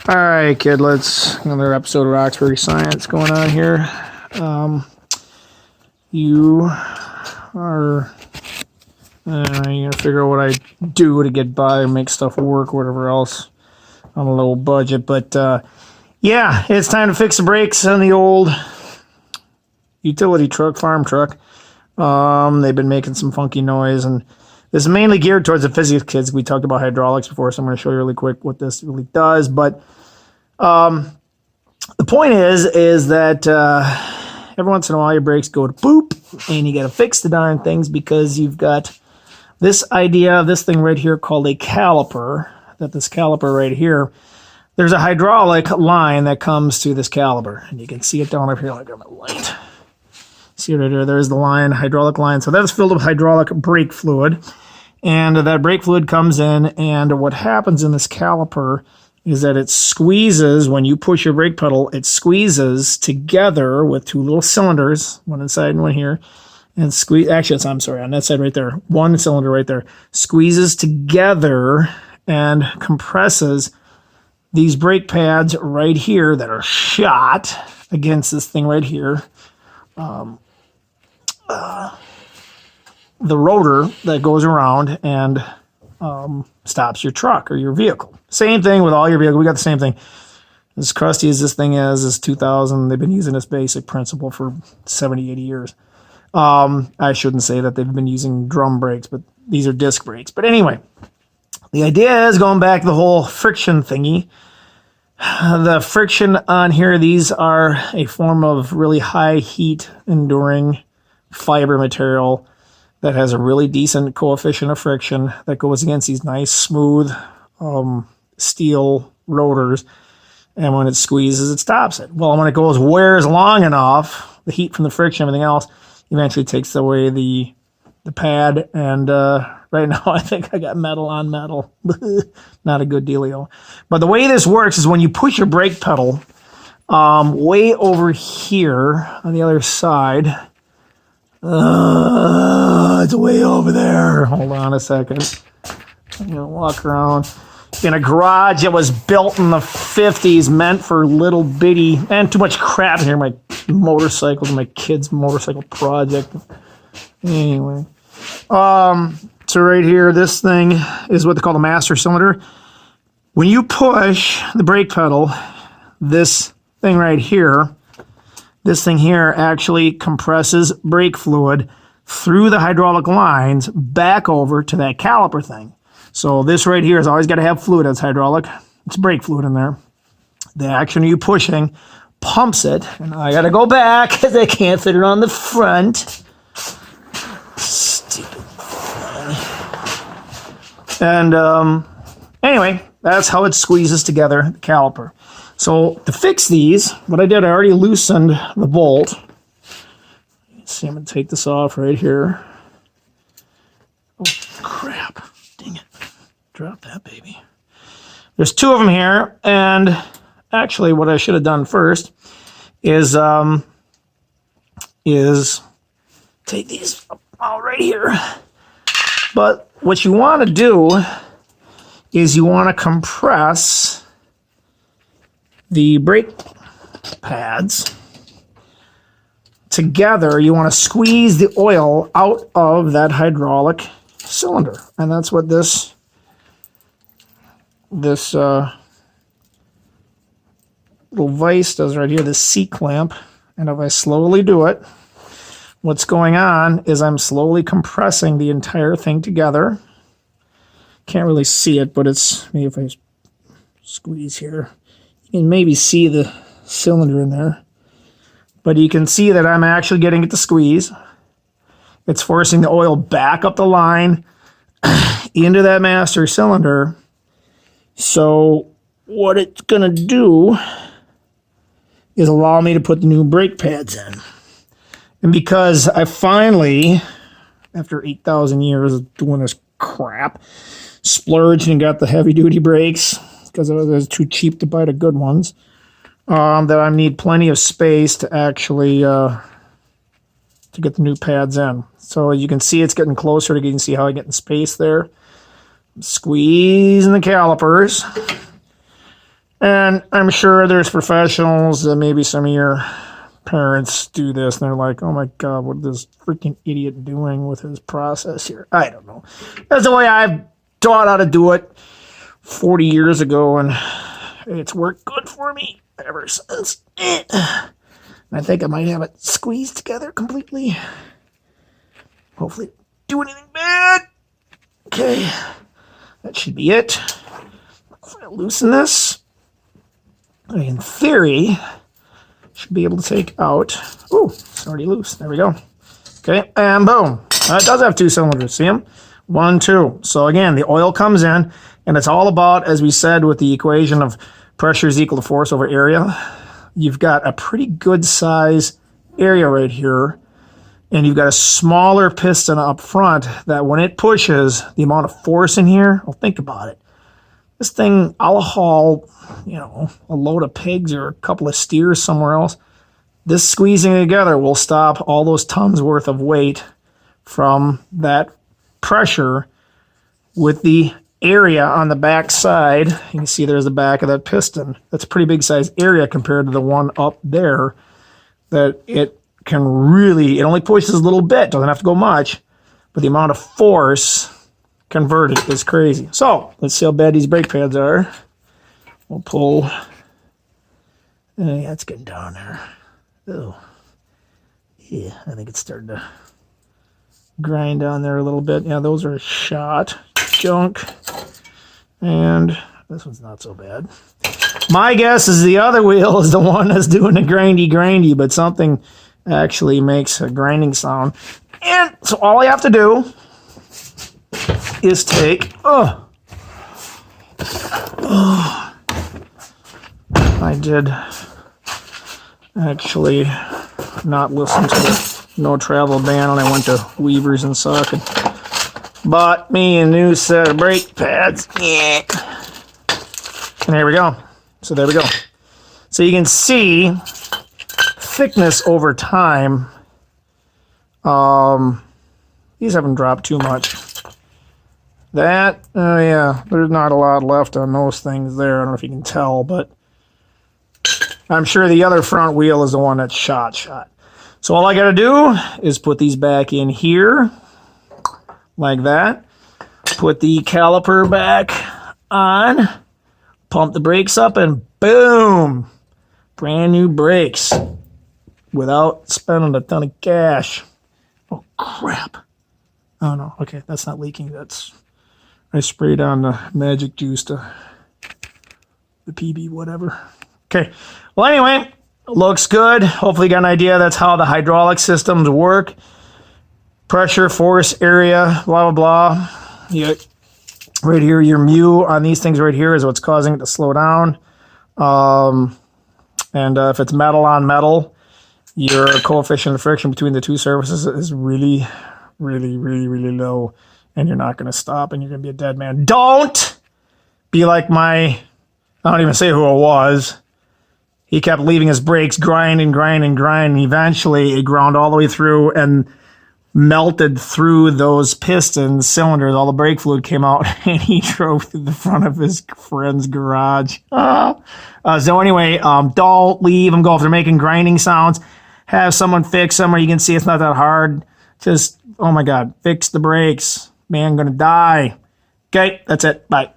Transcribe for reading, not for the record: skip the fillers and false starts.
All right, kidlets. Another episode of Roxbury Science going on here. You are you gotta figure out what I do to get by, make stuff work, whatever else on a low budget. But yeah, it's time to fix the brakes on the old utility truck, farm truck. They've been making some funky noise, and this is mainly geared towards the physics kids. We talked about hydraulics before, so I'm going to show you really quick what this really does. But the point is that every once in a while your brakes go to boop, and you got to fix the darn things because you've got this idea, this thing right here called a caliper. That this caliper right here, there's a hydraulic line that comes to this caliper, and you can see it down up here. Like on the light. See right there, there's the line, hydraulic line. So that is filled with hydraulic brake fluid. And that brake fluid comes in, and what happens in this caliper is that it squeezes, when you push your brake pedal, it squeezes together with two little cylinders, one inside and one here, and squeeze, actually, I'm sorry, on that side right there, one cylinder right there, squeezes together and compresses these brake pads right here that are shot against this thing right here. The rotor that goes around and stops your truck or your vehicle. Same thing with all your vehicles. We got the same thing. As crusty as this thing is 2000. They've been using this basic principle for 70, 80 years. I shouldn't say that they've been using drum brakes, but these are disc brakes. But anyway, the idea is going back to the whole friction thingy. The friction on here, these are a form of really high heat enduring fiber material that has a really decent coefficient of friction that goes against these nice smooth steel rotors, and when it squeezes it stops it. Well, when it wears long enough, the heat from the friction, everything else, eventually takes away the pad, and right now I think I got metal on metal. Not a good dealio. But the way this works is when you push your brake pedal way over here on the other side. It's way over there. Hold on a second. I'm going to walk around. In a garage that was built in the 50s, meant for little bitty, and too much crap in here. My motorcycles, my kid's motorcycle project. Anyway. So right here, this thing is what they call the master cylinder. When you push the brake pedal, this thing right here, this thing here actually compresses brake fluid through the hydraulic lines back over to that caliper thing. So this right here has always got to have fluid that's hydraulic. It's brake fluid in there. The action of you pushing pumps it. And I got to go back because I can't fit it on the front. Stupid thing. And anyway, that's how it squeezes together the caliper. So to fix these, what I did, I already loosened the bolt. See, I'm going to take this off right here. Oh, crap. Dang it. Drop that, baby. There's two of them here, and actually what I should have done first is take these out right here. But what you want to do is you want to compress the brake pads together. You want to squeeze the oil out of that hydraulic cylinder, and that's what this little vise does right here, this C-clamp. And if I slowly do it, what's going on is I'm slowly compressing the entire thing together. Can't really see it, but it's, maybe if I squeeze here, you can maybe see the cylinder in there. But you can see that I'm actually getting it to squeeze. It's forcing the oil back up the line into that master cylinder. So what it's going to do is allow me to put the new brake pads in. And because I finally, after 8,000 years of doing this crap, splurged and got the heavy-duty brakes because it was too cheap to buy the good ones, that I need plenty of space to actually to get the new pads in. So you can see it's getting closer. You can see how I get in space there. I'm squeezing the calipers. And I'm sure there's professionals that maybe some of your parents do this and they're like, oh my God, what is this freaking idiot doing with his process here? I don't know. That's the way I've taught how to do it 40 years ago, and it's worked good for me ever since. I think I might have it squeezed together completely. Hopefully do anything bad. Okay, that should be it. If I loosen this, in theory, should be able to take out. Ooh, it's already loose. There we go. Okay, and boom. It does have 2 cylinders. See them? 1, 2. So again, the oil comes in, and it's all about, as we said, with the equation of pressure is equal to force over area. You've got a pretty good size area right here, and you've got a smaller piston up front that when it pushes, the amount of force in here, well, think about it. This thing, I'll haul, a load of pigs or a couple of steers somewhere else. This squeezing together will stop all those tons worth of weight from that pressure with the area on the back side. You can see there's the back of that piston. That's a pretty big size area compared to the one up there that it can really, it only pushes a little bit, doesn't have to go much, but the amount of force converted is crazy. So let's see how bad these brake pads are. We'll pull. Yeah, it's getting down there. Oh, yeah, I think it's starting to grind down there a little bit. Yeah, those are shot junk, and this one's not so bad. My guess is the other wheel is the one that's doing the grindy, but something actually makes a grinding sound. And so all I have to do is take, I did actually not listen to the no travel ban when I went to Weavers and Suck and bought me a new set of brake pads. Yeah. And there we go. So there we go. So you can see thickness over time. These haven't dropped too much. That, oh yeah, there's not a lot left on those things there. I don't know if you can tell, but I'm sure the other front wheel is the one that's shot. So all I got to do is put these back in here, like that. Put the caliper back on, pump the brakes up, and boom! Brand new brakes without spending a ton of cash. Oh, crap. Oh, no. Okay, that's not leaking. I sprayed on the magic juice to the PB, whatever. Okay. Well, anyway, looks good. Hopefully you got an idea. That's how the hydraulic systems work. Pressure, force, area, blah, blah, blah. Right here, your mu on these things right here is what's causing it to slow down. And if it's metal on metal, your coefficient of friction between the two surfaces is really, really, really, really low. And you're not going to stop, and you're going to be a dead man. Don't be like I don't even say who it was. He kept leaving his brakes grind. Eventually, it ground all the way through and melted through those pistons, cylinders. All the brake fluid came out, and he drove through the front of his friend's garage. So anyway, don't leave them go. If they're making grinding sounds, have someone fix them, or you can see it's not that hard. Just, oh my God, fix the brakes. Man, gonna die. Okay, that's it. Bye.